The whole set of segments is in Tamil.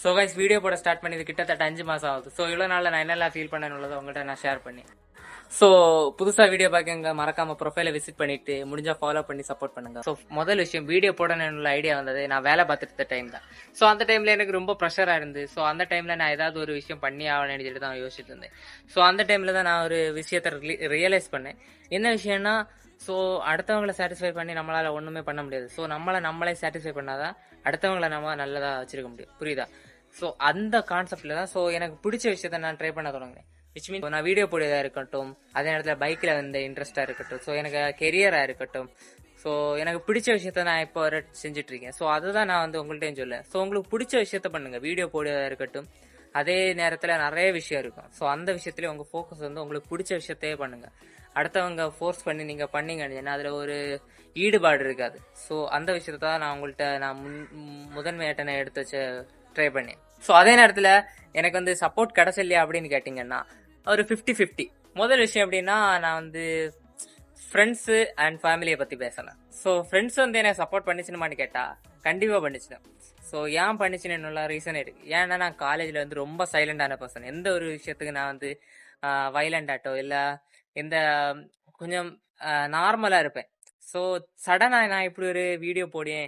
ஸோ கைஸ் வீடியோ போட ஸ்டார்ட் பண்ணி கிட்டத்தட்ட 5 மாதம் ஆகுது. ஸோ இவ்வளோ நாளில் நான் என்னெல்லாம் ஃபீல் பண்ணேன்னு உங்கள்கிட்ட நான் ஷேர் பண்ணி. ஸோ புதுசாக வீடியோ பார்க்கங்க மறக்காம ப்ரொஃபைலை விசிட் பண்ணிட்டு முடிஞ்சா ஃபாலோ பண்ணி சப்போர்ட் பண்ணுங்க. ஸோ முதல் விஷயம் வீடியோ போடணும்னு ஐடியா வந்தது நான் வேலை பார்த்துட்டு டைம் தான். ஸோ அந்த டைமில் எனக்கு ரொம்ப ப்ரெஷராக இருந்து ஸோ அந்த டைமில் நான் ஏதாவது ஒரு விஷயம் பண்ணி ஆகணும்னு சொல்லிட்டு தான் யோசிச்சுட்டு இருந்தேன். ஸோ அந்த டைமில் தான் நான் ஒரு விஷயத்தை ரியலைஸ் பண்ணேன். என்ன விஷயம்னா ஸோ அடுத்தவங்களை சாட்டிஸ்ஃபை பண்ணி நம்மளால் ஒன்றுமே பண்ண முடியாது. ஸோ நம்மளே சாட்டிஸ்ஃபை பண்ணாதான் அடுத்தவங்களை நம்ம நல்லதாக வச்சிருக்க முடியும். புரியுதா? ஸோ அந்த கான்செப்ட்ல தான் ஸோ எனக்கு பிடிச்ச விஷயத்த நான் ட்ரை பண்ண தொடங்கினேன். விச் மீன் நான் வீடியோ போடுறதா இருக்கட்டும், அதே நேரத்தில் பைக்கில் வந்து இன்ட்ரெஸ்டாக இருக்கட்டும், ஸோ எனக்கு கெரியராக இருக்கட்டும், ஸோ எனக்கு பிடிச்ச விஷயத்த நான் இப்போ வர செஞ்சுட்டு இருக்கேன். ஸோ அதுதான் நான் வந்து உங்கள்கிட்டையும் சொல்லேன். ஸோ உங்களுக்கு பிடிச்ச விஷயத்த பண்ணுங்க. வீடியோ போடுறதா இருக்கட்டும், அதே நேரத்தில் நிறைய விஷயம் இருக்கும். ஸோ அந்த விஷயத்துலேயே உங்கள் ஃபோக்கஸ் வந்து உங்களுக்கு பிடிச்ச விஷயத்தையே பண்ணுங்க. அடுத்தவங்க ஃபோர்ஸ் பண்ணி நீங்கள் பண்ணீங்கன்னு அதில் ஒரு ஈடுபாடு இருக்காது. ஸோ அந்த விஷயத்த தான் நான் உங்கள்கிட்ட நான் முதன்மையாட்ட நான் எடுத்து வச்ச ட்ரை பண்ணேன். ஸோ அதே நேரத்தில் எனக்கு வந்து சப்போர்ட் கிடைச்சலையா அப்படின்னு கேட்டிங்கன்னா ஒரு 50-50. முதல் விஷயம் எப்படின்னா நான் வந்து ஃப்ரெண்ட்ஸு அண்ட் ஃபேமிலியை பற்றி பேசலாம். ஸோ ஃப்ரெண்ட்ஸ் வந்து என்னை சப்போர்ட் பண்ணிச்சுன்னு கேட்டால் கண்டிப்பாக பண்ணிச்சுனேன். ஸோ ஏன் பண்ணிச்சுன்னு ரீசன் இருக்குது. ஏன்னா நான் காலேஜில் வந்து ரொம்ப சைலண்டான பர்சன். எந்த ஒரு விஷயத்துக்கு நான் வந்து வைலண்ட் ஆட்டோ இல்லை எந்த கொஞ்சம் நார்மலாக இருப்பேன். ஸோ சடனாக நான் இப்படி ஒரு வீடியோ போடேன்,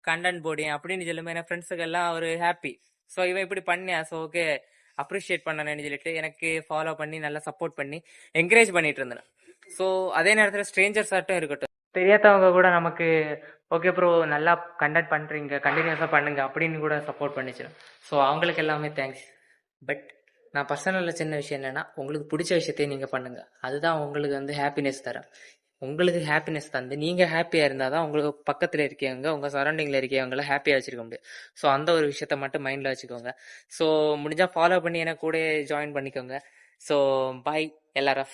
கண்டென்ட் போடேன் அப்படின்னு சொல்லும்போது என் ஃப்ரெண்ட்ஸுக்கு எல்லாம் ஒரு ஹாப்பி. ஸோ இவன் இப்படி பண்ணியா, ஸோ ஓகே அப்ரிஷியேட் பண்ணணும்னு சொல்லிட்டு எனக்கு ஃபாலோ பண்ணி நல்லா சப்போர்ட் பண்ணி என்கரேஜ் பண்ணிட்டு இருந்தேன். ஸோ அதே நேரத்தில் ஸ்ட்ரேஞ்சர்ஸ் ஆட்டும் இருக்கட்டும், தெரியாதவங்க கூட நமக்கு ஓகே ப்ரோ நல்லா கண்டென்ட் பண்ணுறீங்க, கண்டினியூஸாக பண்ணுங்க அப்படின்னு கூட சப்போர்ட் பண்ணிச்சு. ஸோ அவங்களுக்கு எல்லாமே தேங்க்ஸ். பட் நான் பர்சனலில் சின்ன விஷயம் என்னென்னா உங்களுக்கு பிடிச்ச விஷயத்தையும் நீங்கள் பண்ணுங்கள். அதுதான் உங்களுக்கு வந்து ஹாப்பினஸ் தரும். உங்களுக்கு ஹாப்பினஸ் தந்து நீங்கள் ஹாப்பியாக இருந்தால் தான் உங்களுக்கு பக்கத்தில் இருக்கவங்க உங்கள் சரௌண்டிங்கில் இருக்கவங்கள ஹாப்பியாக வச்சுருக்க முடியும். ஸோ அந்த ஒரு விஷயத்த மட்டும் மைண்டில் வச்சுக்கோங்க. ஸோ முடிஞ்சால் ஃபாலோ பண்ணி எனக்கு கூட ஜாயின் பண்ணிக்கோங்க. ஸோ பாய் எல்லாரும்.